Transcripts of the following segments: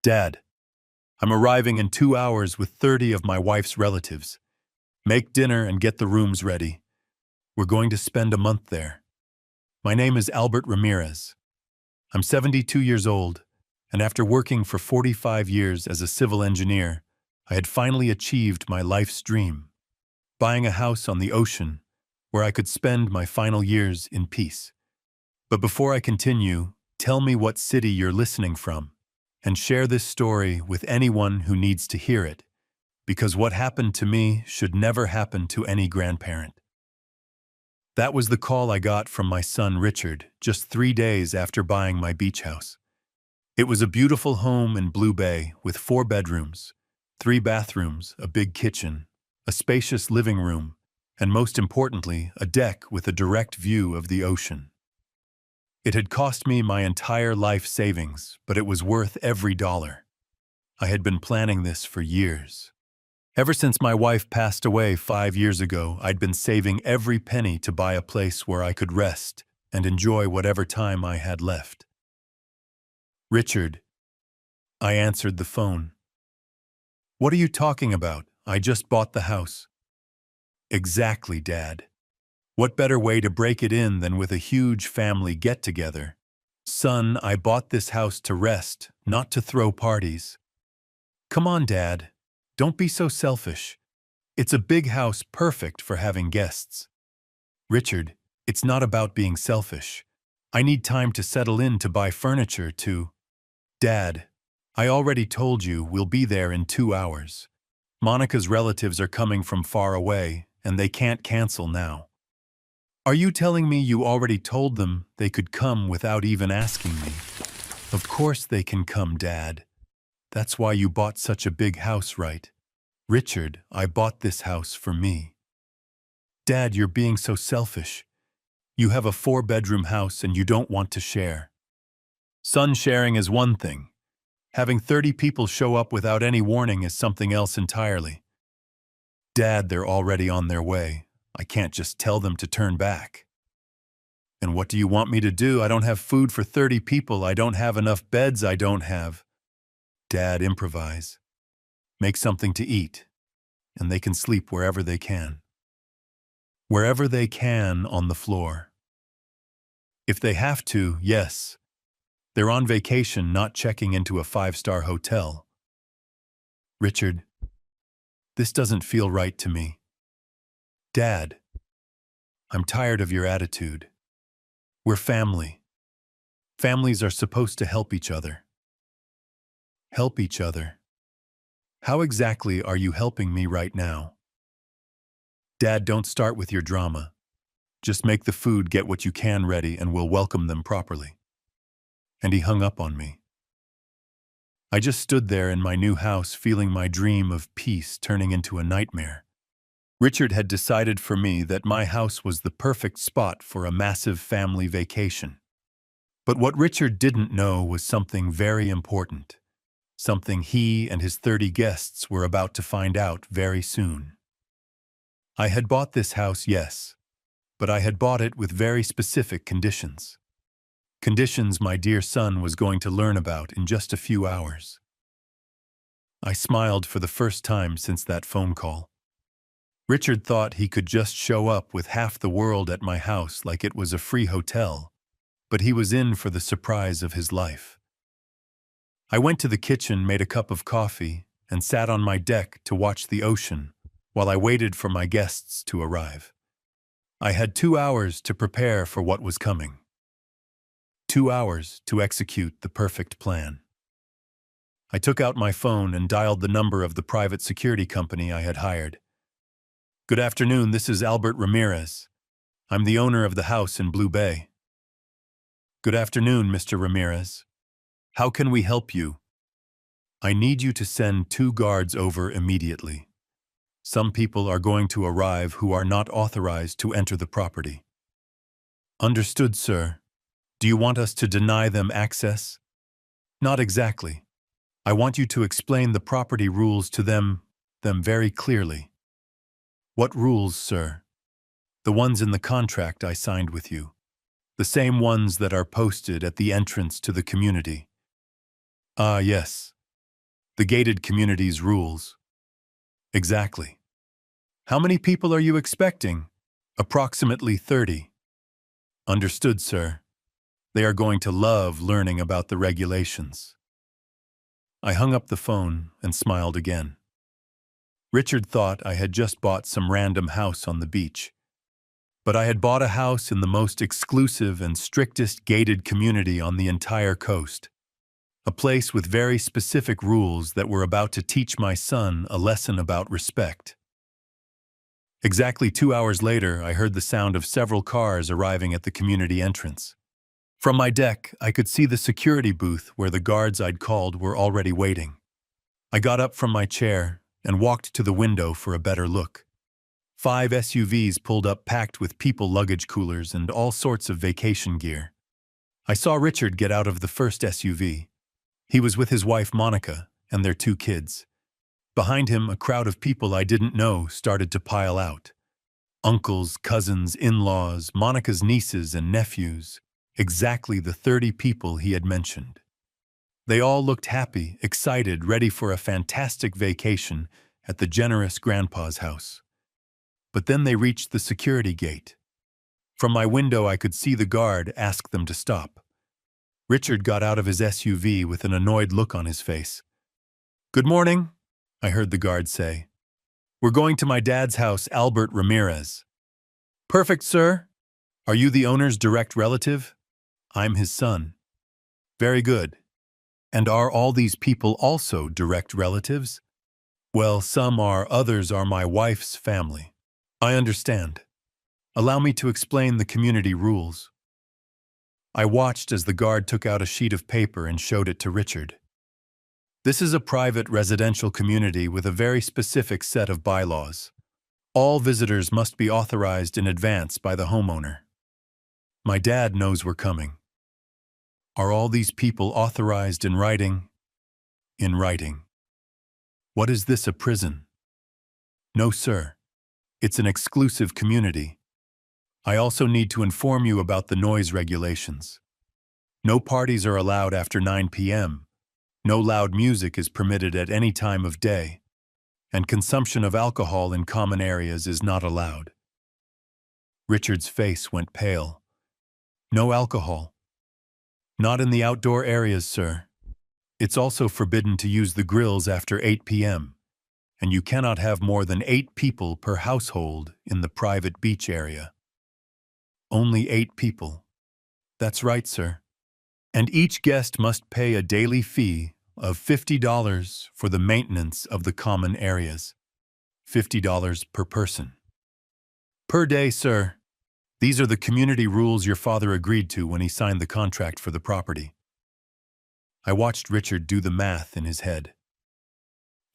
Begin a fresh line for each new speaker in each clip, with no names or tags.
Dad, I'm arriving in 2 hours with 30 of my wife's relatives. Make dinner and get the rooms ready. We're going to spend a month there. My name is Albert Ramirez. I'm 72 years old, and after working for 45 years as a civil engineer, I had finally achieved my life's dream, buying a house on the ocean where I could spend my final years in peace. But before I continue, tell me what city you're listening from, and share this story with anyone who needs to hear it, because what happened to me should never happen to any grandparent. That was the call I got from my son Richard just 3 days after buying my beach house. It was a beautiful home in Blue Bay with 4 bedrooms, 3 bathrooms, a big kitchen, a spacious living room, and most importantly, a deck with a direct view of the ocean. It had cost me my entire life savings, but it was worth every dollar. I had been planning this for years. Ever since my wife passed away 5 years ago, I'd been saving every penny to buy a place where I could rest and enjoy whatever time I had left. Richard, I answered the phone. What are you talking about? I just bought the house. Exactly, Dad. What better way to break it in than with a huge family get-together? Son, I bought this house to rest, not to throw parties. Come on, Dad. Don't be so selfish. It's a big house perfect for having guests. Richard, it's not about being selfish. I need time to settle in to buy furniture to... Dad, I already told you we'll be there in 2 hours. Monica's relatives are coming from far away, and they can't cancel now. Are you telling me you already told them they could come without even asking me? Of course they can come, Dad. That's why you bought such a big house, right? Richard, I bought this house for me. Dad, you're being so selfish. You have a 4-bedroom house and you don't want to share. Son, sharing is one thing. Having 30 people show up without any warning is something else entirely. Dad, they're already on their way. I can't just tell them to turn back. And what do you want me to do? I don't have food for 30 people. I don't have enough beds. I don't have... Dad, improvise. Make something to eat, and they can sleep wherever they can. Wherever they can on the floor. If they have to, yes. They're on vacation, not checking into a 5-star hotel. Richard, this doesn't feel right to me. Dad, I'm tired of your attitude. We're family. Families are supposed to help each other. Help each other. How exactly are you helping me right now? Dad, don't start with your drama. Just make the food, get what you can ready, and we'll welcome them properly. And he hung up on me. I just stood there in my new house feeling my dream of peace turning into a nightmare. Richard had decided for me that my house was the perfect spot for a massive family vacation. But what Richard didn't know was something very important. Something he and his 30 guests were about to find out very soon. I had bought this house, yes, but I had bought it with very specific conditions. Conditions my dear son was going to learn about in just a few hours. I smiled for the first time since that phone call. Richard thought he could just show up with half the world at my house like it was a free hotel, but he was in for the surprise of his life. I went to the kitchen, made a cup of coffee, and sat on my deck to watch the ocean while I waited for my guests to arrive. I had 2 hours to prepare for what was coming. 2 hours to execute the perfect plan. I took out my phone and dialed the number of the private security company I had hired. Good afternoon, this is Albert Ramirez. I'm the owner of the house in Blue Bay. Good afternoon, Mr. Ramirez. How can we help you? I need you to send 2 guards over immediately. Some people are going to arrive who are not authorized to enter the property. Understood, sir. Do you want us to deny them access? Not exactly. I want you to explain the property rules to them very clearly. What rules, sir? The ones in the contract I signed with you. The same ones that are posted at the entrance to the community. Ah, yes. The gated community's rules. Exactly. How many people are you expecting? Approximately 30. Understood, sir. They are going to love learning about the regulations. I hung up the phone and smiled again. Richard thought I had just bought some random house on the beach. But I had bought a house in the most exclusive and strictest gated community on the entire coast. A place with very specific rules that were about to teach my son a lesson about respect. Exactly 2 hours later, I heard the sound of several cars arriving at the community entrance. From my deck, I could see the security booth where the guards I'd called were already waiting. I got up from my chair and walked to the window for a better look. 5 SUVs pulled up packed with people luggage coolers and all sorts of vacation gear. I saw Richard get out of the first SUV. He was with his wife Monica and their 2 kids. Behind him, a crowd of people I didn't know started to pile out. Uncles, cousins, in-laws, Monica's nieces and nephews. Exactly the 30 people he had mentioned. They all looked happy, excited, ready for a fantastic vacation at the generous grandpa's house. But then they reached the security gate. From my window, I could see the guard ask them to stop. Richard got out of his SUV with an annoyed look on his face. "Good morning," I heard the guard say. "We're going to my dad's house, Albert Ramirez." "Perfect, sir. Are you the owner's direct relative?" "I'm his son." "Very good. And are all these people also direct relatives?" "Well, some are, others are my wife's family." "I understand. Allow me to explain the community rules." I watched as the guard took out a sheet of paper and showed it to Richard. "This is a private residential community with a very specific set of bylaws. All visitors must be authorized in advance by the homeowner. My dad knows we're coming." "Are all these people authorized in writing?" "In writing." "What is this, a prison?" "No, sir. It's an exclusive community. I also need to inform you about the noise regulations. No parties are allowed after 9 p.m. No loud music is permitted at any time of day, and consumption of alcohol in common areas is not allowed." Richard's face went pale. "No alcohol?" "Not in the outdoor areas, sir. It's also forbidden to use the grills after 8 p.m., and you cannot have more than 8 people per household in the private beach area." "Only 8 people." "That's right, sir. And each guest must pay a daily fee of $50 for the maintenance of the common areas. $50 per person." "Per day, sir. These are the community rules your father agreed to when he signed the contract for the property." I watched Richard do the math in his head.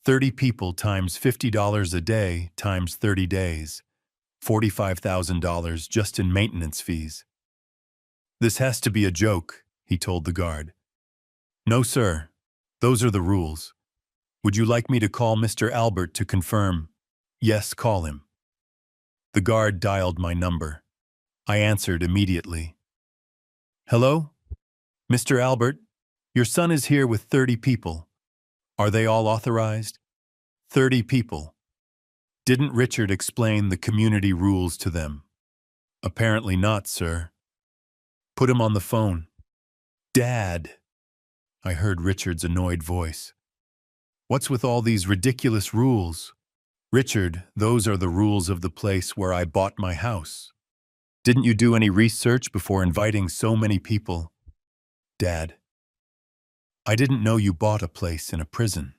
30 people times $50 a day times 30 days. $45,000 just in maintenance fees. "This has to be a joke," he told the guard. "No, sir. Those are the rules. Would you like me to call Mr. Albert to confirm?" "Yes, call him." The guard dialed my number. I answered immediately. "Hello? Mr. Albert, your son is here with 30 people. Are they all authorized?" 30 people. Didn't Richard explain the community rules to them? "Apparently not, sir." "Put him on the phone." "Dad," I heard Richard's annoyed voice. "What's with all these ridiculous rules?" "Richard, those are the rules of the place where I bought my house. Didn't you do any research before inviting so many people?" "Dad, I didn't know you bought a place in a prison."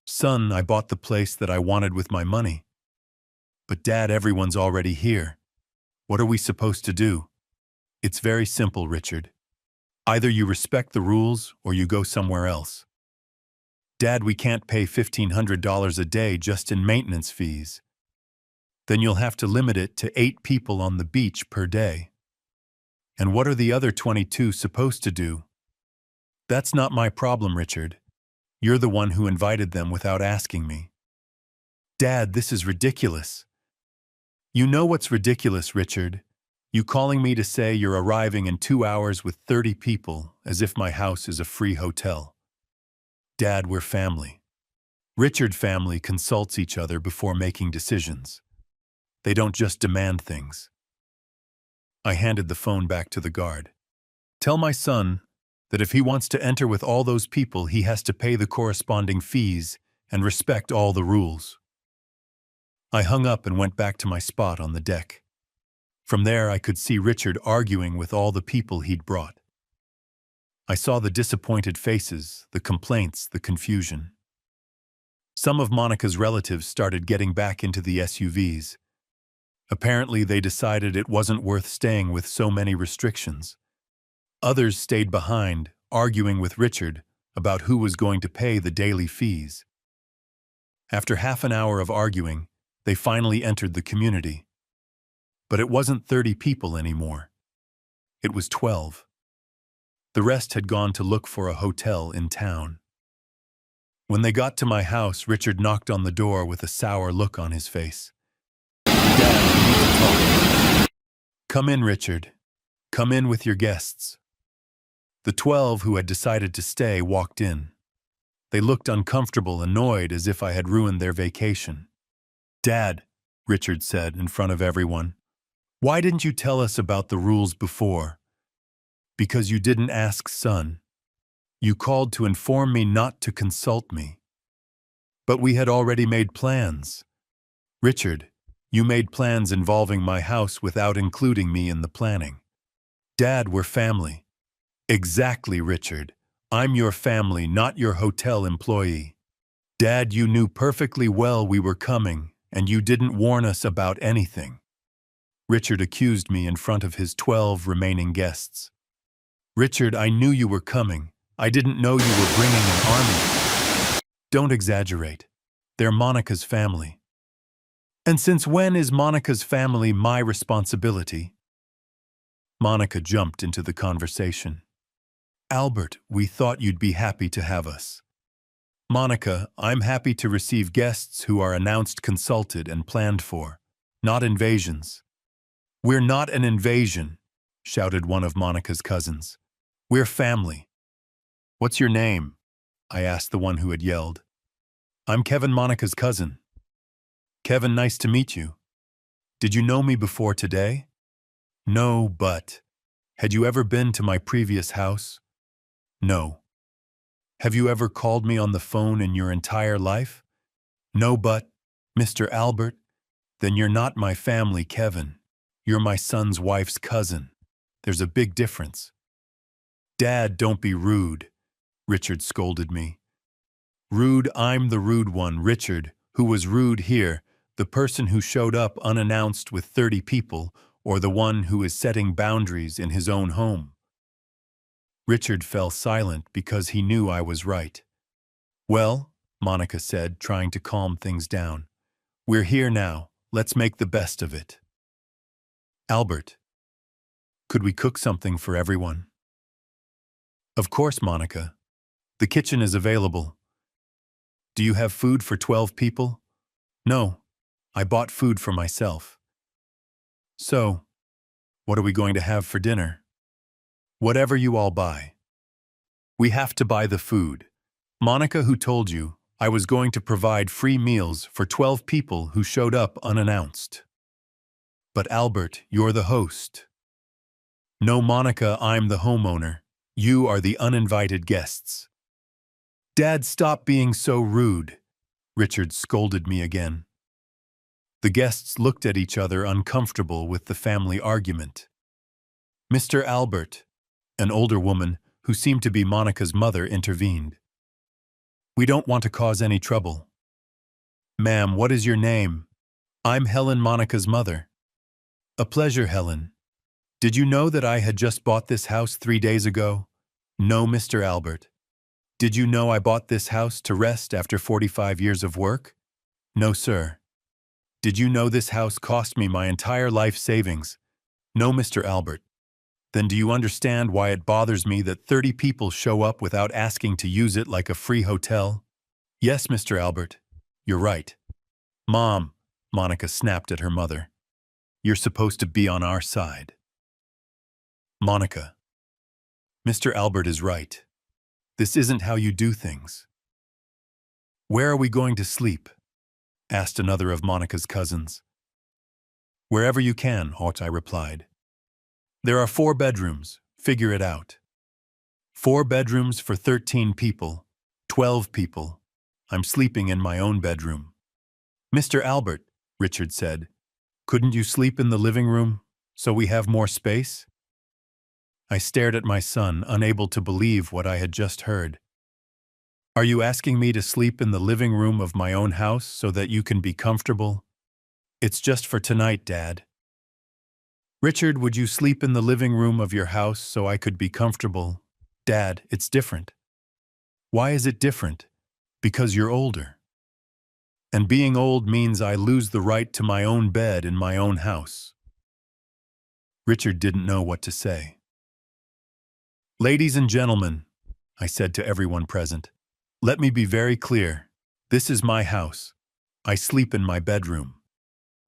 "Son, I bought the place that I wanted with my money." "But Dad, everyone's already here. What are we supposed to do?" "It's very simple, Richard. Either you respect the rules or you go somewhere else." "Dad, we can't pay $1,500 a day just in maintenance fees." "Then you'll have to limit it to 8 people on the beach per day." "And what are the other 22 supposed to do?" "That's not my problem, Richard. You're the one who invited them without asking me." "Dad, this is ridiculous." "You know what's ridiculous, Richard? You calling me to say you're arriving in 2 hours with 30 people as if my house is a free hotel." Dad, we're family. Richard family consults each other before making decisions. They don't just demand things. I handed the phone back to the guard. Tell my son that if he wants to enter with all those people, he has to pay the corresponding fees and respect all the rules. I hung up and went back to my spot on the deck. From there, I could see Richard arguing with all the people he'd brought. I saw the disappointed faces, the complaints, the confusion. Some of Monica's relatives started getting back into the SUVs. Apparently, they decided it wasn't worth staying with so many restrictions. Others stayed behind, arguing with Richard about who was going to pay the daily fees. After half an hour of arguing, they finally entered the community. But it wasn't 30 people anymore. It was 12. The rest had gone to look for a hotel in town. When they got to my house, Richard knocked on the door with a sour look on his face. Dad, we need to talk. Come in, Richard. Come in with your guests. The 12 who had decided to stay walked in. They looked uncomfortable, annoyed, as if I had ruined their vacation. Dad, Richard said in front of everyone, why didn't you tell us about the rules before? Because you didn't ask, son. You called to inform me not to consult me. But we had already made plans. Richard, you made plans involving my house without including me in the planning. Dad, we're family. Exactly, Richard. I'm your family, not your hotel employee. Dad, you knew perfectly well we were coming, and you didn't warn us about anything. Richard accused me in front of his 12 remaining guests. Richard, I knew you were coming. I didn't know you were bringing an army. Don't exaggerate. They're Monica's family. And since when is Monica's family my responsibility? Monica jumped into the conversation. Albert, we thought you'd be happy to have us. Monica, I'm happy to receive guests who are announced, consulted, and planned for, not invasions. We're not an invasion, shouted one of Monica's cousins. We're family. What's your name? I asked the one who had yelled. I'm Kevin, Monica's cousin. Kevin, nice to meet you. Did you know me before today? No, but had you ever been to my previous house? No. Have you ever called me on the phone in your entire life? No, but, Mr. Albert, then you're not my family, Kevin. You're my son's wife's cousin. There's a big difference. Dad, don't be rude, Richard scolded me. Rude, I'm the rude one, Richard, who was rude here, the person who showed up unannounced with 30 people, or the one who is setting boundaries in his own home. Richard fell silent because he knew I was right. Well, Monica said, trying to calm things down. We're here now. Let's make the best of it. Albert, could we cook something for everyone? Of course, Monica. The kitchen is available. Do you have food for 12 people? No, I bought food for myself. So, what are we going to have for dinner? Whatever you all buy. We have to buy the food. Monica, who told you I was going to provide free meals for 12 people who showed up unannounced? But Albert, you're the host. No, Monica, I'm the homeowner. You are the uninvited guests. Dad, stop being so rude, Richard scolded me again. The guests looked at each other, uncomfortable with the family argument. Mr. Albert, an older woman who seemed to be Monica's mother, intervened. We don't want to cause any trouble. Ma'am, what is your name? I'm Helen, Monica's mother. A pleasure, Helen. Did you know that I had just bought this house 3 days ago? No, Mr. Albert. Did you know I bought this house to rest after 45 years of work? No, sir. Did you know this house cost me my entire life savings? No, Mr. Albert. Then do you understand why it bothers me that 30 people show up without asking to use it like a free hotel? Yes, Mr. Albert. You're right. Mom, Monica snapped at her mother. You're supposed to be on our side. Monica. Mr. Albert is right. This isn't how you do things. Where are we going to sleep? Asked another of Monica's cousins. Wherever you can, I replied. There are 4 bedrooms. Figure it out. 4 bedrooms for 13 people, 12 people. I'm sleeping in my own bedroom. Mr. Albert, Richard said, couldn't you sleep in the living room so we have more space? I stared at my son, unable to believe what I had just heard. Are you asking me to sleep in the living room of my own house so that you can be comfortable? It's just for tonight, Dad. Richard, would you sleep in the living room of your house so I could be comfortable? Dad, it's different. Why is it different? Because you're older. And being old means I lose the right to my own bed in my own house. Richard didn't know what to say. Ladies and gentlemen, I said to everyone present, let me be very clear. This is my house. I sleep in my bedroom.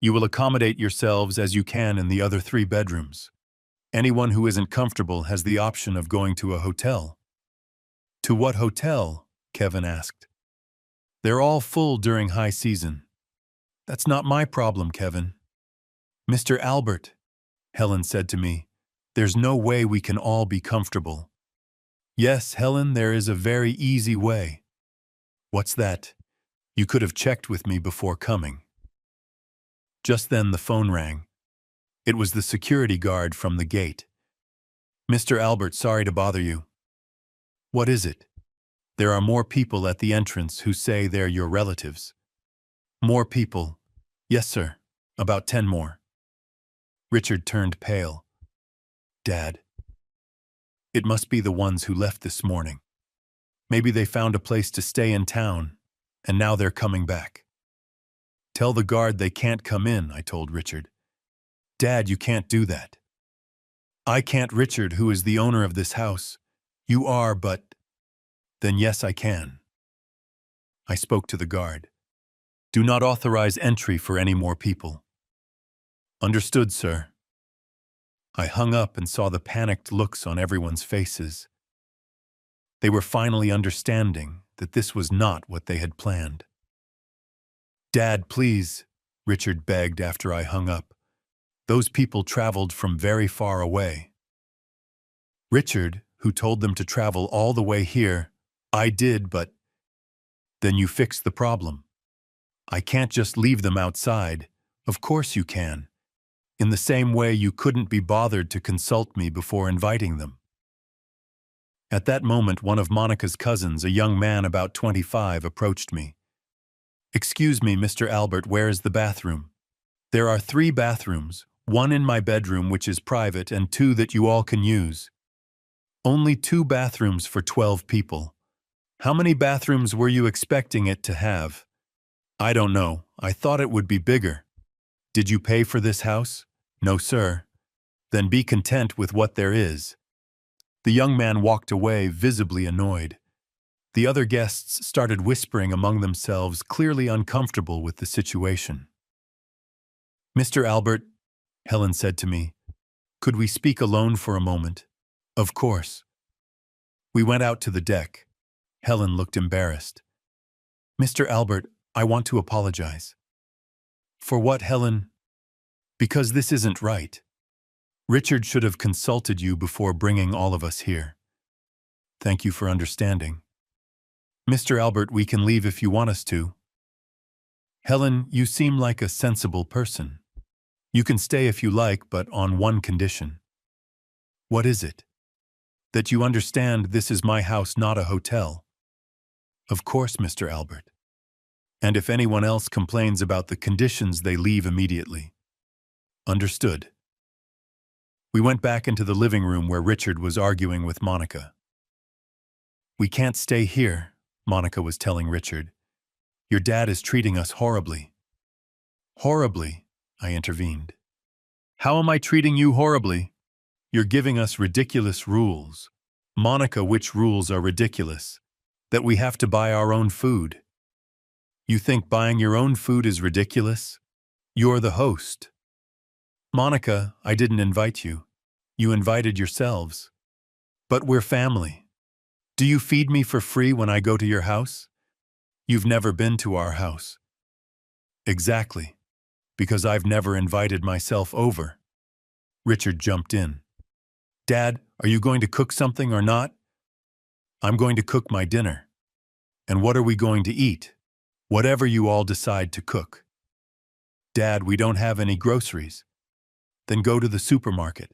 You will accommodate yourselves as you can in the other 3 bedrooms. Anyone who isn't comfortable has the option of going to a hotel. To what hotel? Kevin asked. They're all full during high season. That's not my problem, Kevin. Mr. Albert, Helen said to me, there's no way we can all be comfortable. Yes, Helen, there is a very easy way. What's that? You could have checked with me before coming. Just then the phone rang. It was the security guard from the gate. Mr. Albert, sorry to bother you. What is it? There are more people at the entrance who say they're your relatives. More people? Yes, sir. About 10 more. Richard turned pale. Dad. It must be the ones who left this morning. Maybe they found a place to stay in town, and now they're coming back. Tell the guard they can't come in, I told Richard. Dad, you can't do that. I can't, Richard, who is the owner of this house. You are, but... Then yes, I can. I spoke to the guard. Do not authorize entry for any more people. Understood, sir. I hung up and saw the panicked looks on everyone's faces. They were finally understanding that this was not what they had planned. Dad, please, Richard begged after I hung up. Those people traveled from very far away. Richard, who told them to travel all the way here, I did, but... Then you fixed the problem. I can't just leave them outside. Of course you can. In the same way you couldn't be bothered to consult me before inviting them. At that moment, one of Monica's cousins, a young man about 25, approached me. Excuse me, Mr. Albert, where is the bathroom? There are 3 bathrooms, 1 in my bedroom which is private and 2 that you all can use. Only 2 bathrooms for 12 people. How many bathrooms were you expecting it to have? I don't know. I thought it would be bigger. Did you pay for this house? No, sir. Then be content with what there is. The young man walked away, visibly annoyed. The other guests started whispering among themselves, clearly uncomfortable with the situation. Mr. Albert, Helen said to me, could we speak alone for a moment? Of course. We went out to the deck. Helen looked embarrassed. Mr. Albert, I want to apologize. For what, Helen? Because this isn't right. Richard should have consulted you before bringing all of us here. Thank you for understanding. Mr. Albert, we can leave if you want us to. Helen, you seem like a sensible person. You can stay if you like, but on one condition. What is it? That you understand this is my house, not a hotel. Of course, Mr. Albert. And if anyone else complains about the conditions, they leave immediately. Understood. We went back into the living room where Richard was arguing with Monica. We can't stay here, Monica was telling Richard. Your dad is treating us horribly. Horribly, I intervened. How am I treating you horribly? You're giving us ridiculous rules. Monica, which rules are ridiculous? That we have to buy our own food. You think buying your own food is ridiculous? You're the host. Monica, I didn't invite you. You invited yourselves. But we're family. Do you feed me for free when I go to your house? You've never been to our house. Exactly, because I've never invited myself over. Richard jumped in. Dad, are you going to cook something or not? I'm going to cook my dinner. And what are we going to eat? Whatever you all decide to cook. Dad, we don't have any groceries. Then go to the supermarket.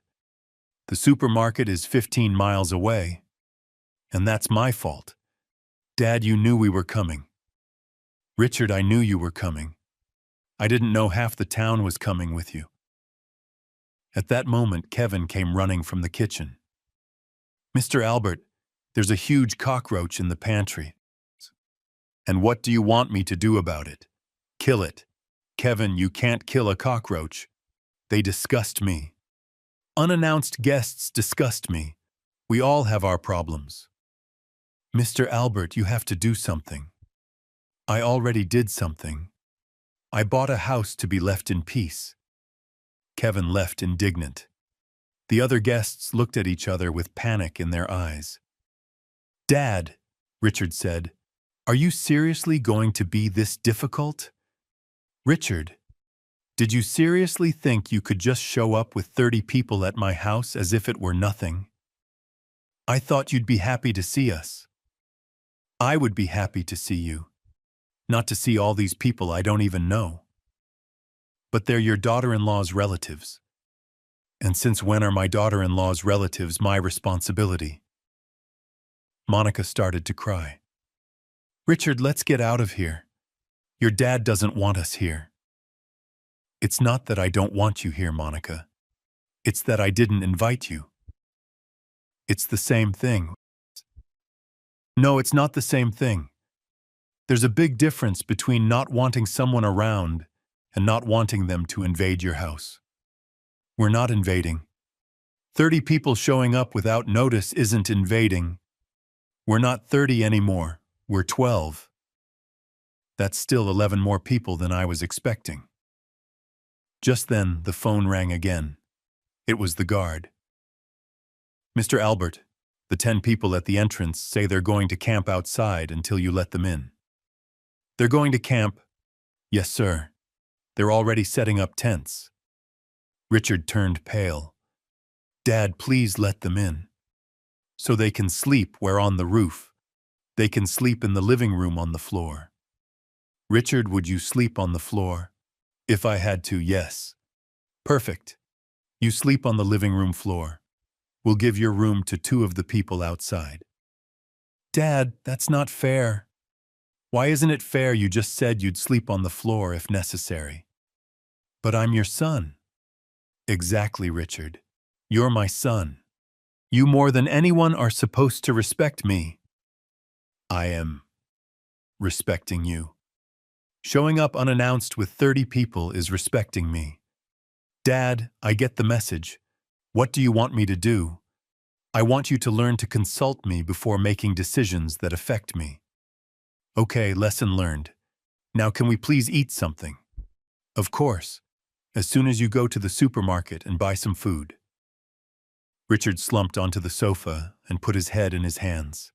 The supermarket is 15 miles away. And that's my fault. Dad, you knew we were coming. Richard, I knew you were coming. I didn't know half the town was coming with you. At that moment, Kevin came running from the kitchen. Mr. Albert, there's a huge cockroach in the pantry. And what do you want me to do about it? Kill it. Kevin, you can't kill a cockroach. They disgust me. Unannounced guests disgust me. We all have our problems. Mr. Albert, you have to do something. I already did something. I bought a house to be left in peace. Kevin left indignant. The other guests looked at each other with panic in their eyes. Dad, Richard said, are you seriously going to be this difficult? Richard, did you seriously think you could just show up with 30 people at my house as if it were nothing? I thought you'd be happy to see us. I would be happy to see you, not to see all these people I don't even know. But they're your daughter-in-law's relatives. And since when are my daughter-in-law's relatives my responsibility? Monica started to cry. Richard, let's get out of here. Your dad doesn't want us here. It's not that I don't want you here, Monica. It's that I didn't invite you. It's the same thing. No, it's not the same thing. There's a big difference between not wanting someone around and not wanting them to invade your house. We're not invading. 30 people showing up without notice isn't invading. We're not 30 anymore. We're 12. That's still 11 more people than I was expecting. Just then, the phone rang again. It was the guard. Mr. Albert, the 10 people at the entrance say they're going to camp outside until you let them in. They're going to camp? Yes, sir. They're already setting up tents. Richard turned pale. Dad, please let them in. So they can sleep where on the roof. They can sleep in the living room on the floor. Richard, would you sleep on the floor? If I had to, yes. Perfect. You sleep on the living room floor. We'll give your room to 2 of the people outside. Dad, that's not fair. Why isn't it fair you just said you'd sleep on the floor if necessary? But I'm your son. Exactly, Richard. You're my son. You more than anyone are supposed to respect me. I am respecting you. Showing up unannounced with 30 people is respecting me. Dad, I get the message. What do you want me to do? I want you to learn to consult me before making decisions that affect me. Okay, lesson learned. Now can we please eat something? Of course. As soon as you go to the supermarket and buy some food. Richard slumped onto the sofa and put his head in his hands.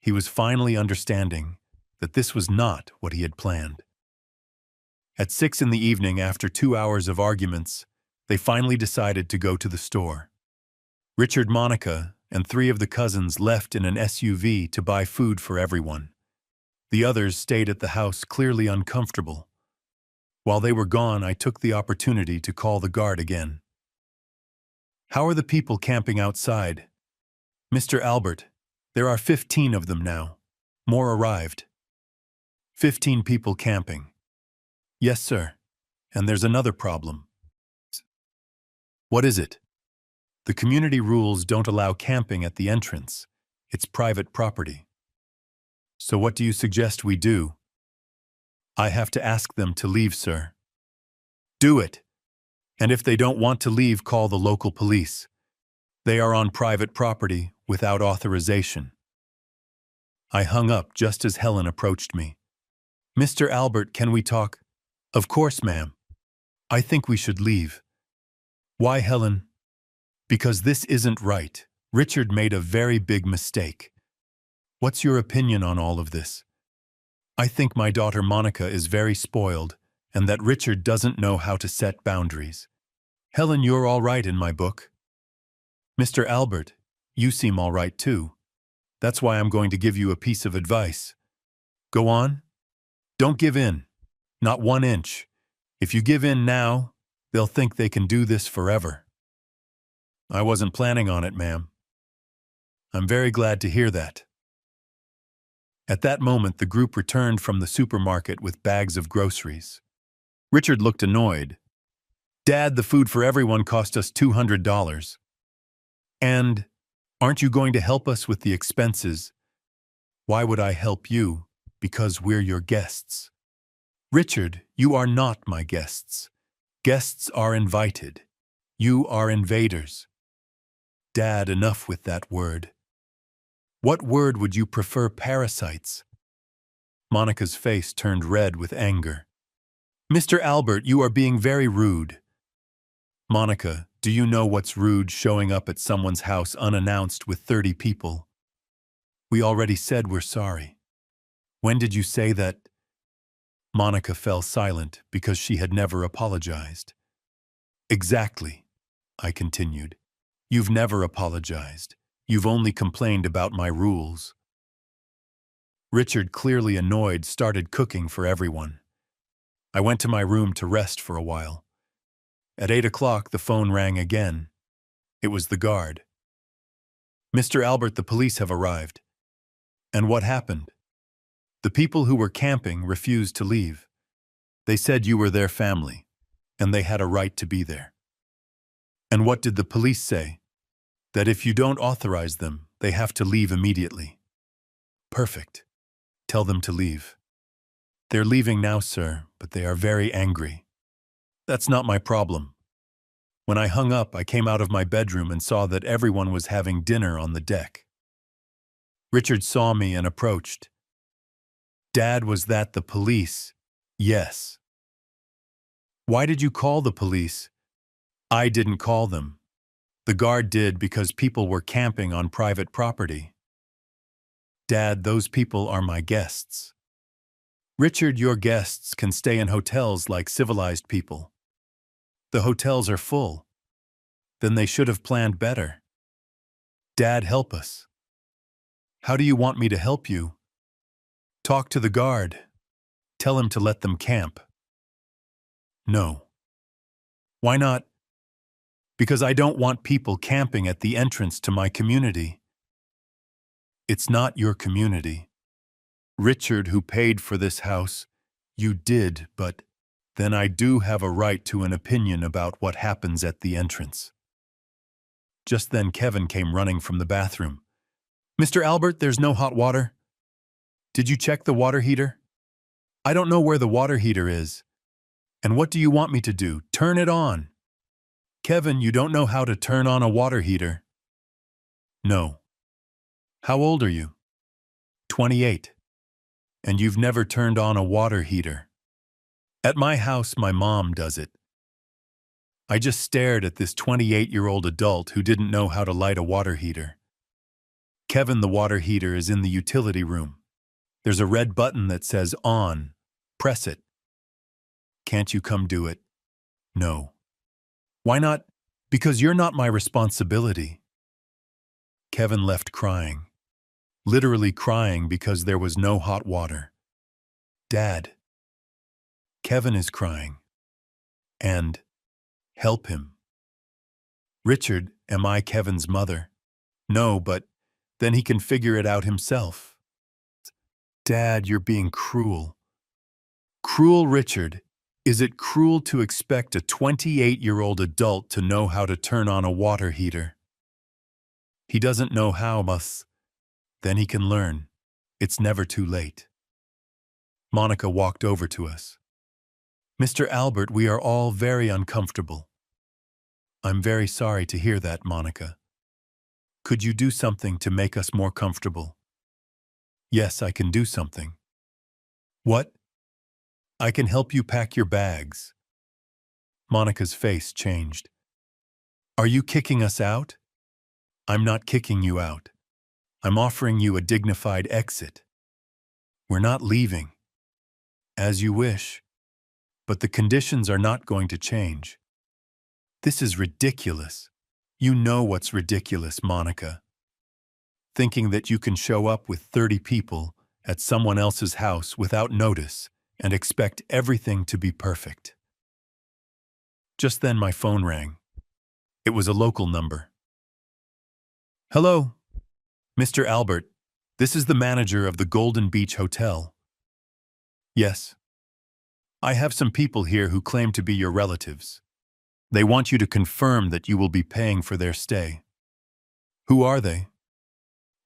He was finally understanding that this was not what he had planned. At 6 in the evening, after 2 hours of arguments, they finally decided to go to the store. Richard, Monica, and 3 of the cousins left in an SUV to buy food for everyone. The others stayed at the house, clearly uncomfortable. While they were gone, I took the opportunity to call the guard again. How are the people camping outside? Mr. Albert, there are 15 of them now. More arrived. 15 people camping. Yes, sir. And there's another problem. What is it? The community rules don't allow camping at the entrance. It's private property. So what do you suggest we do? I have to ask them to leave, sir. Do it. And if they don't want to leave, call the local police. They are on private property without authorization. I hung up just as Helen approached me. Mr. Albert, can we talk? Of course, ma'am. I think we should leave. Why, Helen? Because this isn't right. Richard made a very big mistake. What's your opinion on all of this? I think my daughter Monica is very spoiled and that Richard doesn't know how to set boundaries. Helen, you're all right in my book. Mr. Albert, you seem all right too. That's why I'm going to give you a piece of advice. Go on. Don't give in. Not 1 inch. If you give in now, they'll think they can do this forever. I wasn't planning on it, ma'am. I'm very glad to hear that. At that moment, the group returned from the supermarket with bags of groceries. Richard looked annoyed. Dad, the food for everyone cost us $200. And aren't you going to help us with the expenses? Why would I help you? Because we're your guests. Richard, you are not my guests. Guests are invited. You are invaders. Dad, enough with that word. What word would you prefer, parasites? Monica's face turned red with anger. Mr. Albert, you are being very rude. Monica, do you know what's rude showing up at someone's house unannounced with 30 people? We already said we're sorry. When did you say that? Monica fell silent because she had never apologized. Exactly, I continued. You've never apologized. You've only complained about my rules. Richard, clearly annoyed, started cooking for everyone. I went to my room to rest for a while. At 8 o'clock, the phone rang again. It was the guard. Mr. Albert, the police have arrived. And what happened? The people who were camping refused to leave. They said you were their family, and they had a right to be there. And what did the police say? That if you don't authorize them, they have to leave immediately. Perfect. Tell them to leave. They're leaving now, sir, but they are very angry. That's not my problem. When I hung up, I came out of my bedroom and saw that everyone was having dinner on the deck. Richard saw me and approached. Dad, was that the police? Yes. Why did you call the police? I didn't call them. The guard did because people were camping on private property. Dad, those people are my guests. Richard, your guests can stay in hotels like civilized people. The hotels are full. Then they should have planned better. Dad, help us. How do you want me to help you? Talk to the guard. Tell him to let them camp. No. Why not? Because I don't want people camping at the entrance to my community. It's not your community. Richard, who paid for this house, you did, but then I do have a right to an opinion about what happens at the entrance. Just then Kevin came running from the bathroom. Mr. Albert, there's no hot water. Did you check the water heater? I don't know where the water heater is. And what do you want me to do? Turn it on. Kevin, you don't know how to turn on a water heater. No. How old are you? 28. And you've never turned on a water heater. At my house, my mom does it. I just stared at this 28-year-old adult who didn't know how to light a water heater. Kevin, the water heater is in the utility room. There's a red button that says on. Press it. Can't you come do it? No. Why not? Because you're not my responsibility. Kevin left crying. Literally crying because there was no hot water. Dad. Kevin is crying. And help him. Richard, am I Kevin's mother? No, but then he can figure it out himself. Dad, you're being cruel. Cruel, Richard. Is it cruel to expect a 28-year-old adult to know how to turn on a water heater? He doesn't know how, then he can learn. It's never too late. Monica walked over to us. Mr. Albert, we are all very uncomfortable. I'm very sorry to hear that, Monica. Could you do something to make us more comfortable? Yes, I can do something. What? I can help you pack your bags. Monica's face changed. Are you kicking us out? I'm not kicking you out. I'm offering you a dignified exit. We're not leaving. As you wish, but the conditions are not going to change. This is ridiculous. You know what's ridiculous, Monica. Thinking that you can show up with 30 people at someone else's house without notice and expect everything to be perfect. Just then my phone rang. It was a local number. Hello, Mr. Albert. This is the manager of the Golden Beach Hotel. Yes. I have some people here who claim to be your relatives. They want you to confirm that you will be paying for their stay. Who are they?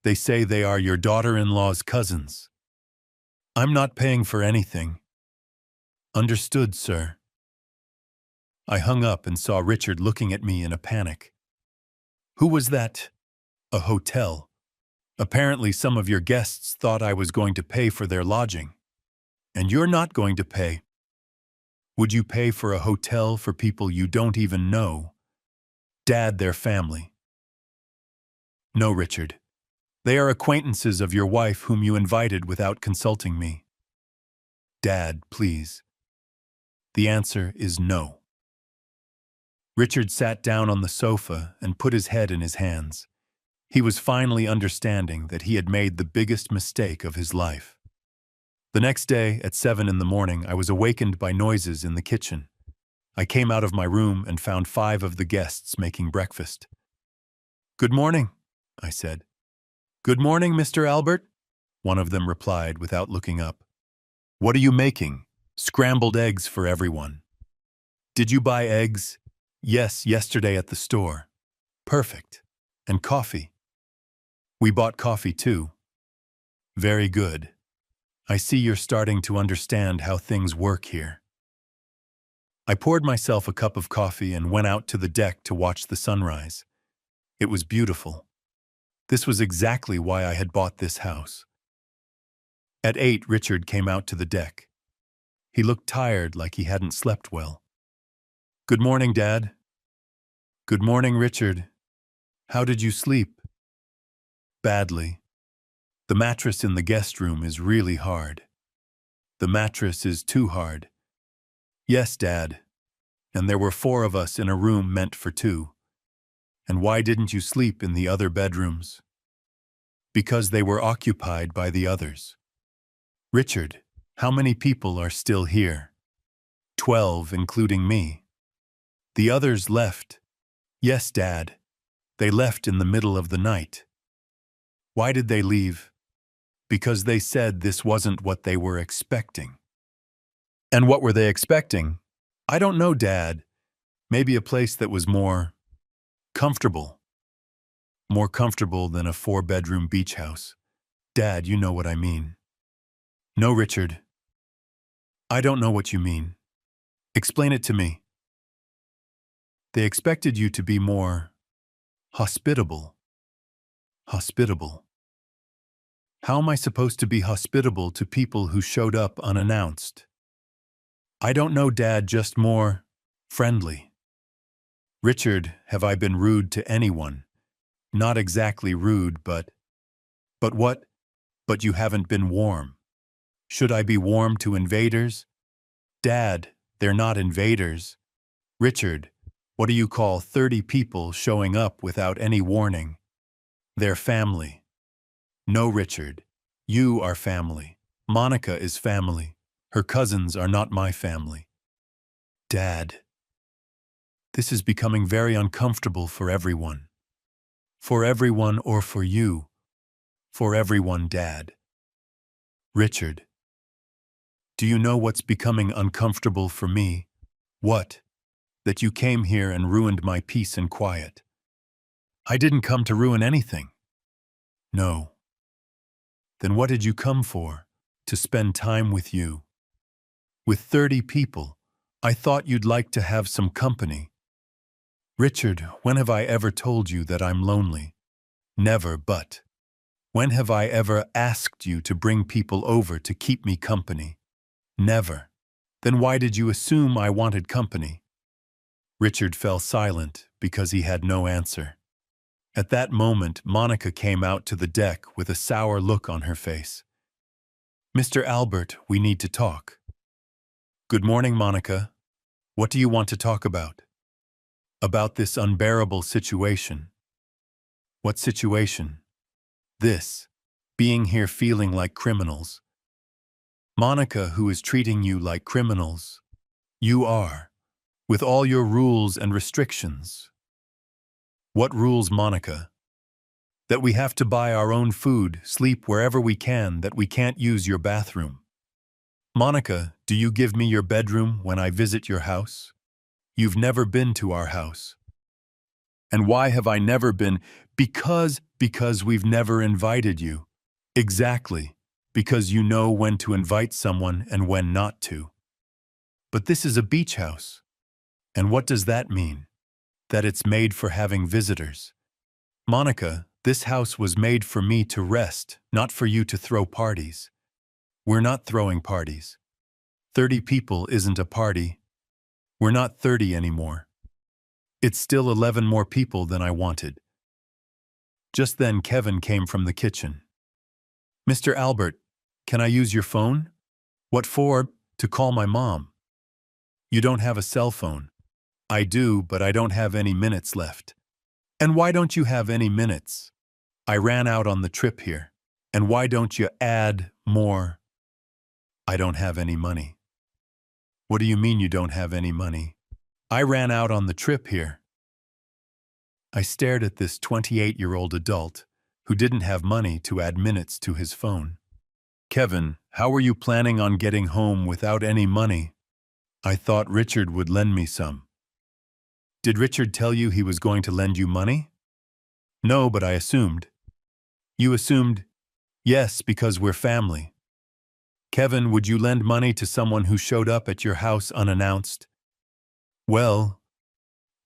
They say they are your daughter-in-law's cousins. I'm not paying for anything. Understood, sir. I hung up and saw Richard looking at me in a panic. Who was that? A hotel. Apparently some of your guests thought I was going to pay for their lodging. And you're not going to pay. Would you pay for a hotel for people you don't even know? Dad, their family. No, Richard. They are acquaintances of your wife whom you invited without consulting me. Dad, please. The answer is no. Richard sat down on the sofa and put his head in his hands. He was finally understanding that he had made the biggest mistake of his life. The next day, at 7 in the morning, I was awakened by noises in the kitchen. I came out of my room and found 5 of the guests making breakfast. Good morning, I said. Good morning, Mr. Albert, one of them replied without looking up. What are you making? Scrambled eggs for everyone. Did you buy eggs? Yes, yesterday at the store. Perfect. And coffee? We bought coffee too. Very good. I see you're starting to understand how things work here. I poured myself a cup of coffee and went out to the deck to watch the sunrise. It was beautiful. This was exactly why I had bought this house. At 8, Richard came out to the deck. He looked tired, like he hadn't slept well. Good morning, Dad. Good morning, Richard. How did you sleep? Badly. The mattress in the guest room is really hard. The mattress is too hard. Yes, Dad. And there were 4 of us in a room meant for 2. And why didn't you sleep in the other bedrooms? Because they were occupied by the others. Richard, how many people are still here? 12, including me. The others left. Yes, Dad. They left in the middle of the night. Why did they leave? Because they said this wasn't what they were expecting. And what were they expecting? I don't know, Dad. Maybe a place that was more comfortable. More comfortable than a 4-bedroom beach house. Dad, you know what I mean. No, Richard. I don't know what you mean. Explain it to me. They expected you to be more hospitable. Hospitable. How am I supposed to be hospitable to people who showed up unannounced? I don't know, Dad, just more friendly. Richard, have I been rude to anyone? Not exactly rude, but what? But you haven't been warm. Should I be warm to invaders? Dad, they're not invaders. Richard, what do you call 30 people showing up without any warning? They're family. No, Richard. You are family. Monica is family. Her cousins are not my family. Dad. This is becoming very uncomfortable for everyone. For everyone or for you. For everyone, Dad. Richard. Do you know what's becoming uncomfortable for me? What? That you came here and ruined my peace and quiet. I didn't come to ruin anything. No. Then what did you come for? To spend time with you. With 30 people, I thought you'd like to have some company. Richard, when have I ever told you that I'm lonely? Never, but when have I ever asked you to bring people over to keep me company? Never. Then why did you assume I wanted company? Richard fell silent because he had no answer. At that moment, Monica came out to the deck with a sour look on her face. Mr. Albert, we need to talk. Good morning, Monica. What do you want to talk about? About this unbearable situation. What situation? This. Being here feeling like criminals. Monica, who is treating you like criminals. You are. With all your rules and restrictions. What rules, Monica? That we have to buy our own food, sleep wherever we can, that we can't use your bathroom. Monica, do you give me your bedroom when I visit your house? You've never been to our house. And why have I never been? Because we've never invited you. Exactly. Because you know when to invite someone and when not to. But this is a beach house. And what does that mean? That it's made for having visitors. Monica, this house was made for me to rest, not for you to throw parties. We're not throwing parties. 30 people isn't a party. We're not 30 anymore. It's still 11 more people than I wanted. Just then Kevin came from the kitchen. Mr. Albert, can I use your phone? What for? To call my mom. You don't have a cell phone. I do, but I don't have any minutes left. And why don't you have any minutes? I ran out on the trip here. And why don't you add more? I don't have any money. What do you mean you don't have any money? I ran out on the trip here. I stared at this 28-year-old adult who didn't have money to add minutes to his phone. Kevin, how were you planning on getting home without any money? I thought Richard would lend me some. Did Richard tell you he was going to lend you money? No, but I assumed. You assumed? Yes, because we're family. Kevin, would you lend money to someone who showed up at your house unannounced? Well,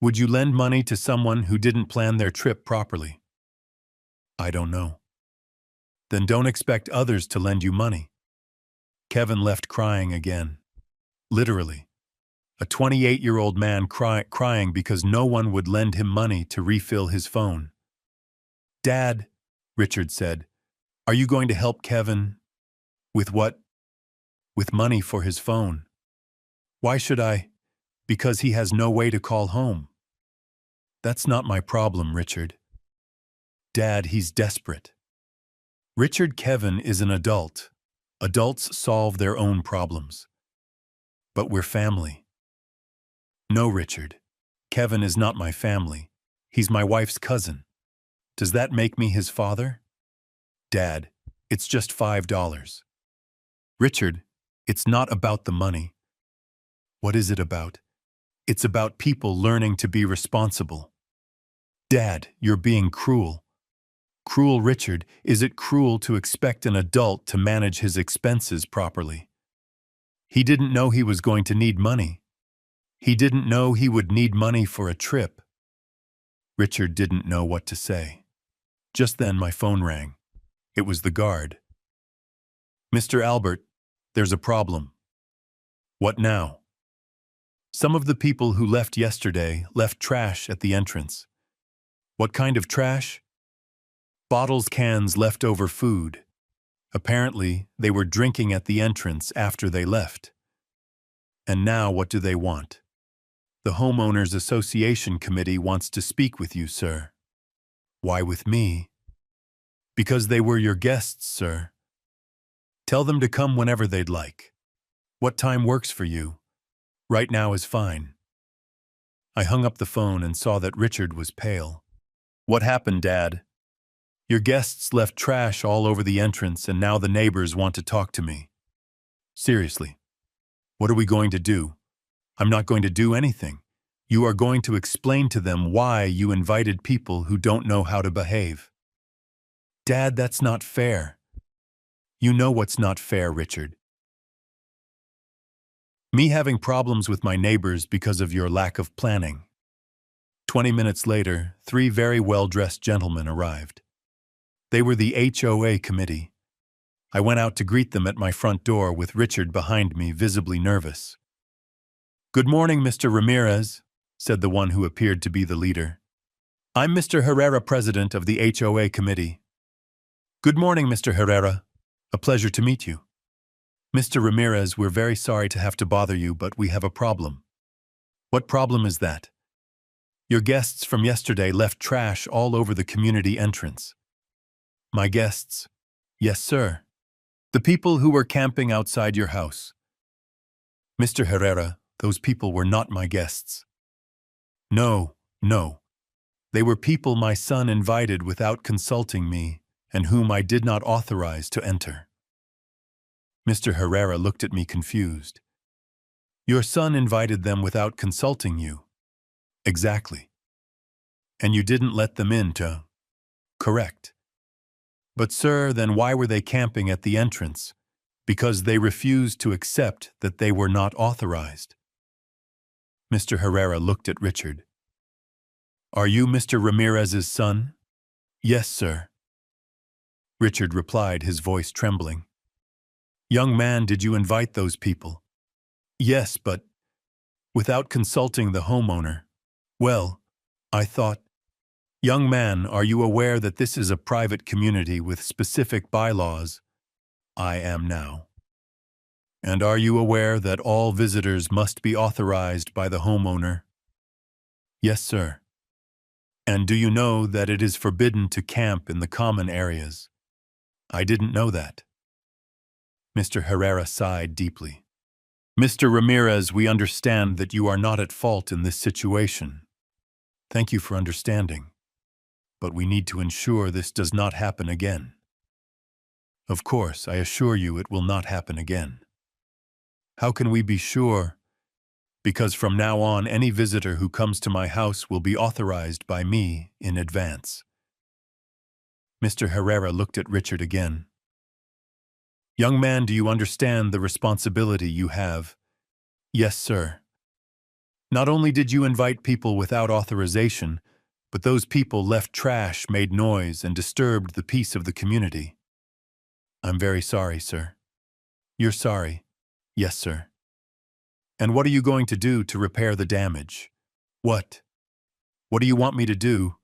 would you lend money to someone who didn't plan their trip properly? I don't know. Then don't expect others to lend you money. Kevin left crying again. Literally. A 28-year-old man crying because no one would lend him money to refill his phone. Dad, Richard said, are you going to help Kevin? With what? With money for his phone. Why should I? Because he has no way to call home. That's not my problem, Richard. Dad, he's desperate. Richard, Kevin is an adult. Adults solve their own problems. But we're family. No, Richard. Kevin is not my family. He's my wife's cousin. Does that make me his father? Dad, it's just $5. Richard, it's not about the money. What is it about? It's about people learning to be responsible. Dad, you're being cruel. Cruel, Richard. Is it cruel to expect an adult to manage his expenses properly? He didn't know he was going to need money. He didn't know he would need money for a trip. Richard didn't know what to say. Just then my phone rang. It was the guard. Mr. Albert, there's a problem. What now? Some of the people who left yesterday left trash at the entrance. What kind of trash? Bottles, cans, leftover food. Apparently, they were drinking at the entrance after they left. And now what do they want? The Homeowners Association Committee wants to speak with you, sir. Why with me? Because they were your guests, sir. Tell them to come whenever they'd like. What time works for you? Right now is fine. I hung up the phone and saw that Richard was pale. What happened, Dad? Your guests left trash all over the entrance and now the neighbors want to talk to me. Seriously, what are we going to do? I'm not going to do anything. You are going to explain to them why you invited people who don't know how to behave. Dad, that's not fair. You know what's not fair, Richard. Me having problems with my neighbors because of your lack of planning. 20 minutes later, 3 very well-dressed gentlemen arrived. They were the HOA committee. I went out to greet them at my front door with Richard behind me, visibly nervous. Good morning, Mr. Ramirez, said the one who appeared to be the leader. I'm Mr. Herrera, president of the HOA committee. Good morning, Mr. Herrera. A pleasure to meet you. Mr. Ramirez, we're very sorry to have to bother you, but we have a problem. What problem is that? Your guests from yesterday left trash all over the community entrance. My guests? Yes, sir. The people who were camping outside your house. Mr. Herrera, those people were not my guests. No, no. They were people my son invited without consulting me and whom I did not authorize to enter. Mr. Herrera looked at me confused. Your son invited them without consulting you. Exactly. And you didn't let them in to... Correct. But sir, then why were they camping at the entrance? Because they refused to accept that they were not authorized. Mr. Herrera looked at Richard. Are you Mr. Ramirez's son? Yes, sir. Richard replied, his voice trembling. Young man, did you invite those people? Yes, but without consulting the homeowner. Well, I thought, young man, are you aware that this is a private community with specific bylaws? I am now. And are you aware that all visitors must be authorized by the homeowner? Yes, sir. And do you know that it is forbidden to camp in the common areas? I didn't know that. Mr. Herrera sighed deeply. Mr. Ramirez, we understand that you are not at fault in this situation. Thank you for understanding. But we need to ensure this does not happen again. Of course, I assure you it will not happen again. How can we be sure? Because from now on, any visitor who comes to my house will be authorized by me in advance. Mr. Herrera looked at Richard again. Young man, do you understand the responsibility you have? Yes, sir. Not only did you invite people without authorization, but those people left trash, made noise, and disturbed the peace of the community. I'm very sorry, sir. You're sorry? Yes, sir. And what are you going to do to repair the damage? What? What do you want me to do?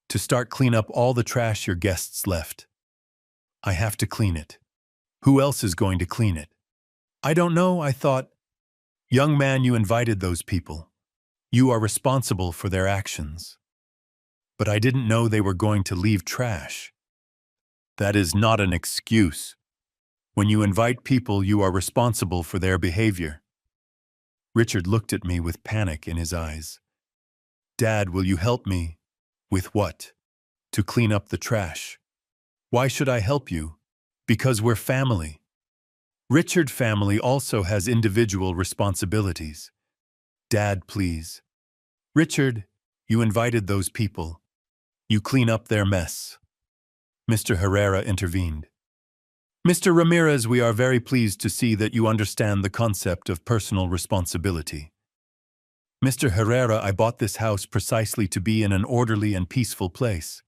To start clean up all the trash your guests left. I have to clean it. Who else is going to clean it? I don't know, I thought. Young man, you invited those people. You are responsible for their actions. But I didn't know they were going to leave trash. That is not an excuse. When you invite people, you are responsible for their behavior. Richard looked at me with panic in his eyes. Dad, will you help me? With what? To clean up the trash. Why should I help you? Because we're family. Richard family also has individual responsibilities. Dad, please. Richard, you invited those people. You clean up their mess. Mr. Herrera intervened. Mr. Ramirez, we are very pleased to see that you understand the concept of personal responsibility. Mr. Herrera, I bought this house precisely to be in an orderly and peaceful place.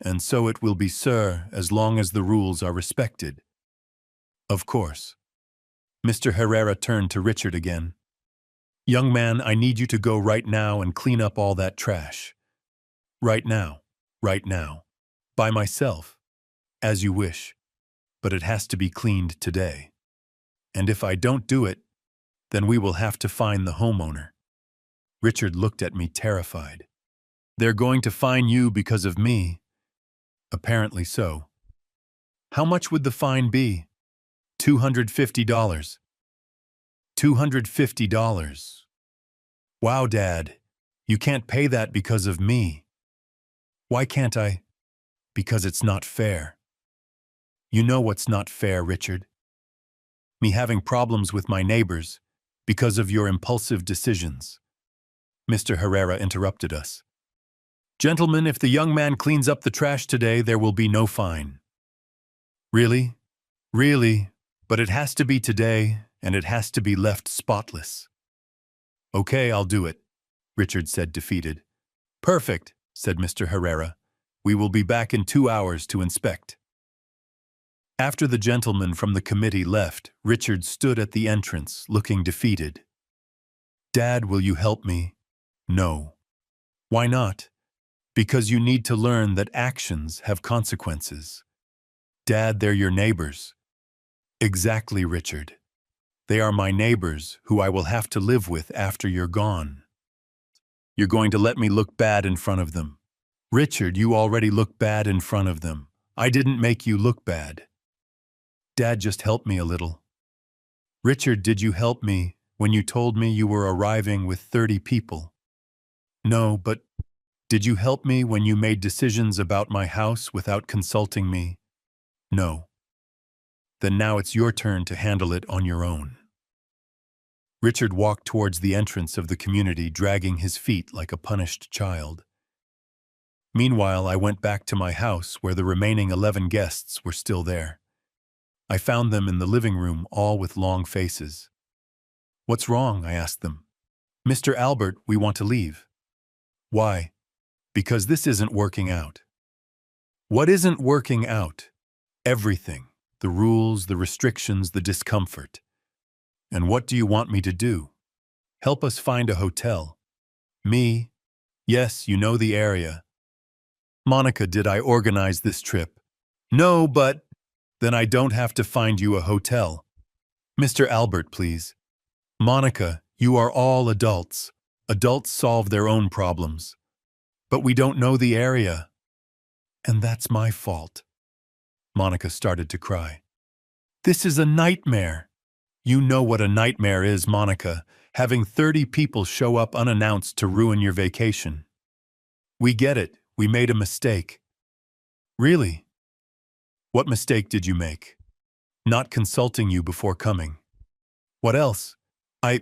And so it will be, sir, as long as the rules are respected. Of course. Mr. Herrera turned to Richard again. Young man, I need you to go right now and clean up all that trash. Right now. Right now. By myself. As you wish. But it has to be cleaned today. And if I don't do it, then we will have to fine the homeowner. Richard looked at me terrified. They're going to fine you because of me. Apparently so. How much would the fine be? $250. $250. Wow, Dad, you can't pay that because of me. Why can't I? Because it's not fair. You know what's not fair, Richard? Me having problems with my neighbors because of your impulsive decisions. Mr. Herrera interrupted us. Gentlemen, if the young man cleans up the trash today, there will be no fine. Really? Really? But it has to be today, and it has to be left spotless. Okay, I'll do it, Richard said, defeated. Perfect, said Mr. Herrera. We will be back in 2 hours to inspect. After the gentleman from the committee left, Richard stood at the entrance, looking defeated. Dad, will you help me? No. Why not? Because you need to learn that actions have consequences. Dad, they're your neighbors. Exactly, Richard. They are my neighbors who I will have to live with after you're gone. You're going to let me look bad in front of them. Richard, you already look bad in front of them. I didn't make you look bad. Dad just helped me a little. Richard, did you help me when you told me you were arriving with 30 people? No, but did you help me when you made decisions about my house without consulting me? No. Then now it's your turn to handle it on your own. Richard walked towards the entrance of the community, dragging his feet like a punished child. Meanwhile, I went back to my house where the remaining 11 guests were still there. I found them in the living room, all with long faces. What's wrong? I asked them. Mr. Albert, we want to leave. Why? Because this isn't working out. What isn't working out? Everything. The rules, the restrictions, the discomfort. And what do you want me to do? Help us find a hotel. Me? Yes, you know the area. Monica, did I organize this trip? No, but then I don't have to find you a hotel. Mr. Albert, please. Monica, you are all adults. Adults solve their own problems. But we don't know the area. And that's my fault. Monica started to cry. This is a nightmare. You know what a nightmare is, Monica, having 30 people show up unannounced to ruin your vacation. We get it. We made a mistake. Really? What mistake did you make? Not consulting you before coming. What else? I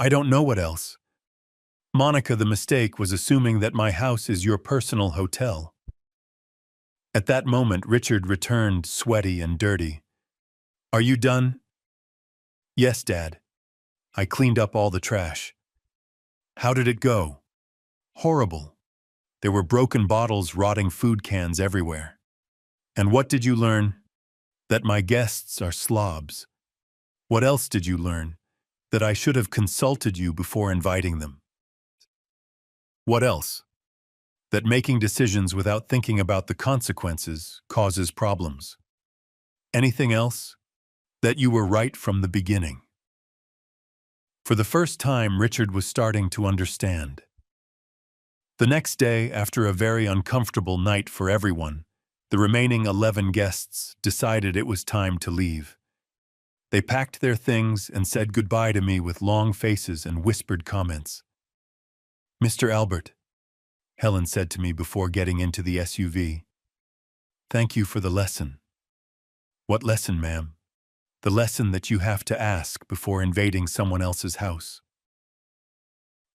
don't know what else. Monica, the mistake was assuming that my house is your personal hotel. At that moment, Richard returned, sweaty and dirty. Are you done? Yes, Dad. I cleaned up all the trash. How did it go? Horrible. There were broken bottles, rotting food cans everywhere. And what did you learn? That my guests are slobs. What else did you learn? That I should have consulted you before inviting them. What else? That making decisions without thinking about the consequences causes problems. Anything else? That you were right from the beginning. For the first time, Richard was starting to understand. The next day, after a very uncomfortable night for everyone, the remaining 11 guests decided it was time to leave. They packed their things and said goodbye to me with long faces and whispered comments. Mr. Albert, Helen said to me before getting into the SUV. Thank you for the lesson. What lesson, ma'am? The lesson that you have to ask before invading someone else's house.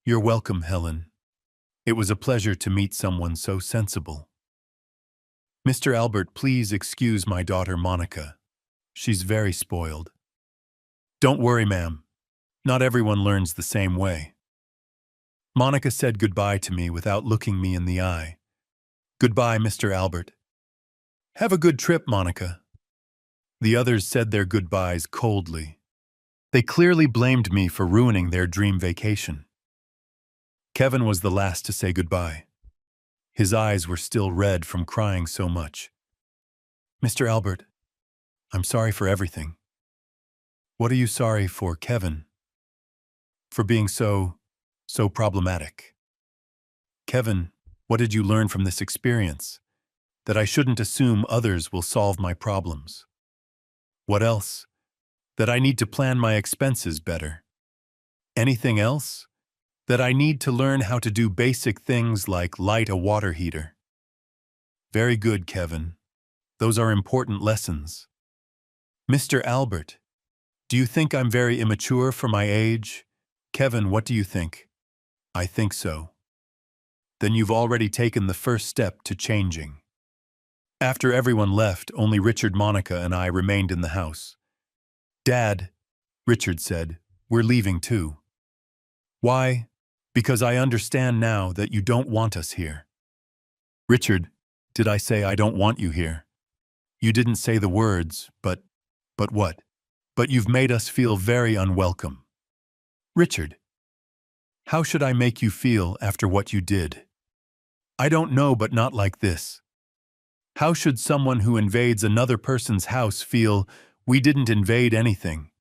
You're welcome, Helen. It was a pleasure to meet someone so sensible. Mr. Albert, please excuse my daughter Monica. She's very spoiled. Don't worry, ma'am. Not everyone learns the same way. Monica said goodbye to me without looking me in the eye. Goodbye, Mr. Albert. Have a good trip, Monica. The others said their goodbyes coldly. They clearly blamed me for ruining their dream vacation. Kevin was the last to say goodbye. His eyes were still red from crying so much. Mr. Albert, I'm sorry for everything. What are you sorry for, Kevin? For being so problematic. Kevin, what did you learn from this experience? That I shouldn't assume others will solve my problems. What else? That I need to plan my expenses better. Anything else? That I need to learn how to do basic things like light a water heater. Very good, Kevin. Those are important lessons. Mr. Albert, do you think I'm very immature for my age? Kevin, what do you think? I think so. Then you've already taken the first step to changing. After everyone left, only Richard, Monica, and I remained in the house. Dad, Richard said, we're leaving too. Why? Because I understand now that you don't want us here. Richard, did I say I don't want you here? You didn't say the words, but what? But you've made us feel very unwelcome. Richard, how should I make you feel after what you did? I don't know, but not like this. How should someone who invades another person's house feel We didn't invade anything.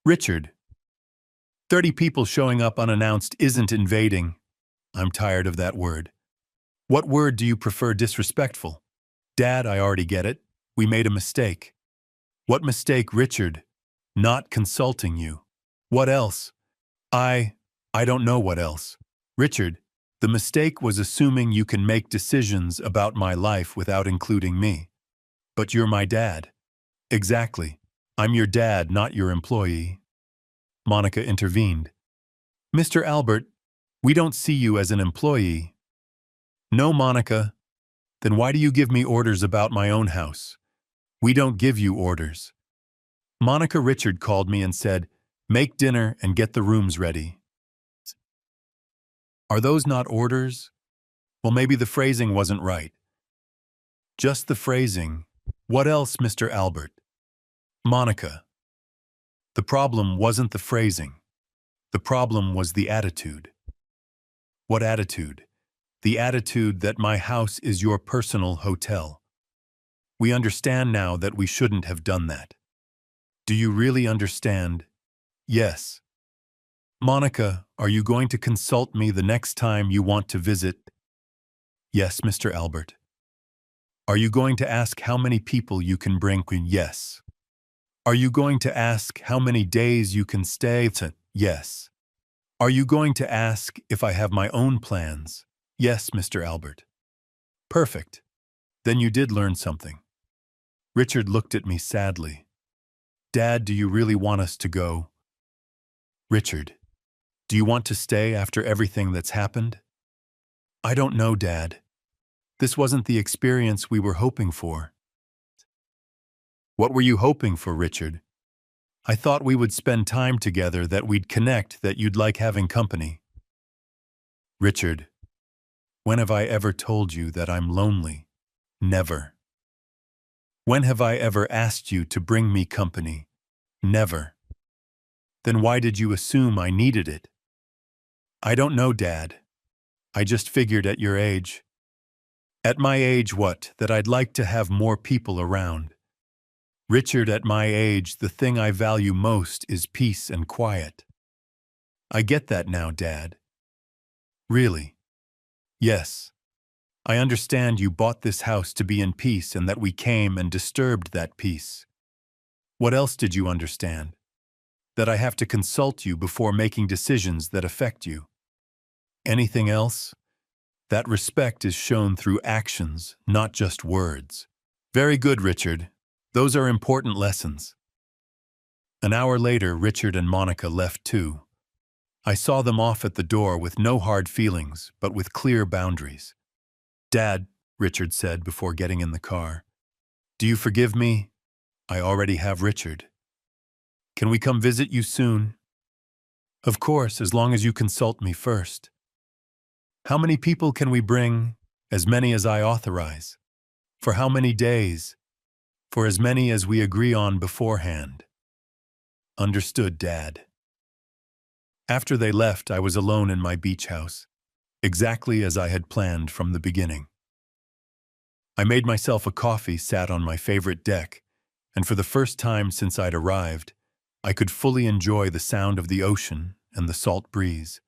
Richard, 30 people showing up unannounced isn't invading. I'm tired of that word. What word do you prefer? Disrespectful? Dad, I already get it. We made a mistake. What mistake, Richard? Not consulting you. What else? I don't know what else. Richard, the mistake was assuming you can make decisions about my life without including me. But you're my dad. Exactly. I'm your dad, not your employee. Monica intervened. Mr. Albert, we don't see you as an employee. No, Monica. Then why do you give me orders about my own house? We don't give you orders. Monica, Richard called me and said, make dinner and get the rooms ready. Are those not orders? Well, maybe the phrasing wasn't right. Just the phrasing. What else, Mr. Albert? Monica. The problem wasn't the phrasing. The problem was the attitude. What attitude? The attitude that my house is your personal hotel. We understand now that we shouldn't have done that. Do you really understand? Yes. Monica, are you going to consult me the next time you want to visit? Yes, Mr. Albert. Are you going to ask how many people you can bring? Yes. Are you going to ask how many days you can stay? Yes. Are you going to ask if I have my own plans? Yes, Mr. Albert. Perfect. Then you did learn something. Richard looked at me sadly. Dad, do you really want us to go? Richard, do you want to stay after everything that's happened? I don't know, Dad. This wasn't the experience we were hoping for. What were you hoping for, Richard? I thought we would spend time together, that we'd connect, that you'd like having company. Richard, when have I ever told you that I'm lonely? Never. When have I ever asked you to bring me company? Never. Then why did you assume I needed it? I don't know, Dad. I just figured at your age. At my age, what? That I'd like to have more people around. Richard, at my age, the thing I value most is peace and quiet. I get that now, Dad. Really? Yes. I understand you bought this house to be in peace and that we came and disturbed that peace. What else did you understand? That I have to consult you before making decisions that affect you. Anything else? That respect is shown through actions, not just words. Very good, Richard. Those are important lessons. An hour later, Richard and Monica left too. I saw them off at the door with no hard feelings, but with clear boundaries. Dad, Richard said before getting in the car, do you forgive me? I already have Richard. Can we come visit you soon? Of course, as long as you consult me first. How many people can we bring? As many as I authorize. For how many days? For as many as we agree on beforehand. Understood, Dad. After they left, I was alone in my beach house, exactly as I had planned from the beginning. I made myself a coffee, sat on my favorite deck, and for the first time since I'd arrived, I could fully enjoy the sound of the ocean and the salt breeze.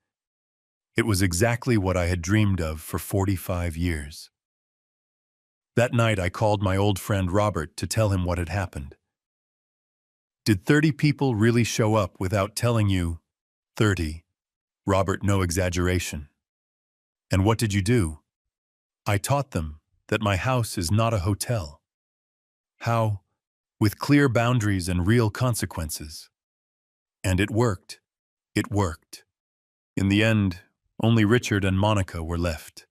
It was exactly what I had dreamed of for 45 years. That night, I called my old friend Robert to tell him what had happened. Did 30 people really show up without telling you? 30. Robert, no exaggeration. And what did you do? I taught them that my house is not a hotel. How? With clear boundaries and real consequences. And it worked. It worked. In the end, only Richard and Monica were left.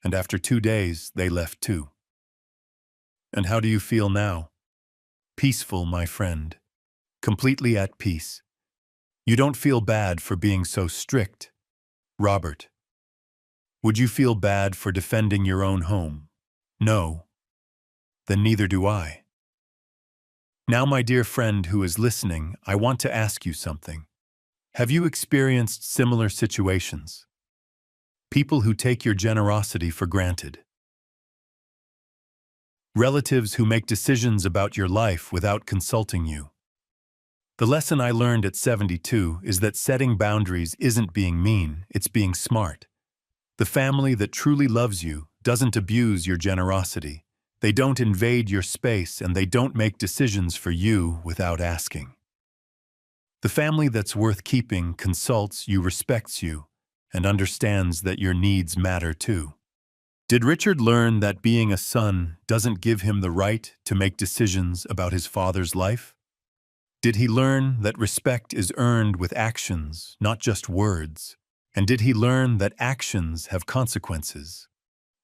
And after 2 days, they left too. And how do you feel now? Peaceful, my friend. Completely at peace. You don't feel bad for being so strict. Robert. Would you feel bad for defending your own home? No. Then neither do I. Now, my dear friend who is listening, I want to ask you something. Have you experienced similar situations? People who take your generosity for granted. relatives who make decisions about your life without consulting you. The lesson I learned at 72 is that setting boundaries isn't being mean, it's being smart. The family that truly loves you doesn't abuse your generosity. They don't invade your space, and they don't make decisions for you without asking. The family that's worth keeping consults you, respects you, and understands that your needs matter too. Did Richard learn that being a son doesn't give him the right to make decisions about his father's life? Did he learn that respect is earned with actions, not just words? And did he learn that actions have consequences?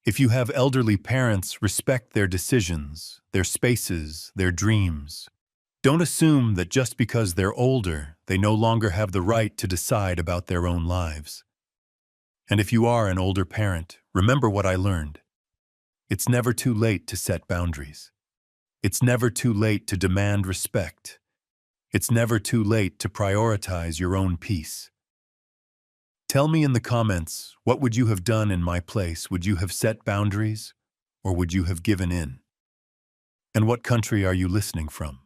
If you have elderly parents, respect their decisions, their spaces, their dreams. Don't assume that just because they're older, they no longer have the right to decide about their own lives. And if you are an older parent, remember what I learned. It's never too late to set boundaries. It's never too late to demand respect. It's never too late to prioritize your own peace. Tell me in the comments, what would you have done in my place? Would you have set boundaries, or would you have given in? And what country are you listening from?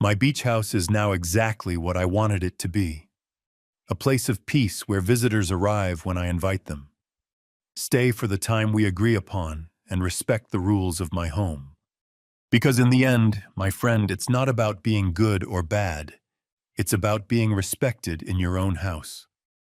My beach house is now exactly what I wanted it to be. A place of peace where visitors arrive when I invite them. Stay for the time we agree upon and respect the rules of my home. Because in the end, my friend, it's not about being good or bad. It's about being respected in your own house.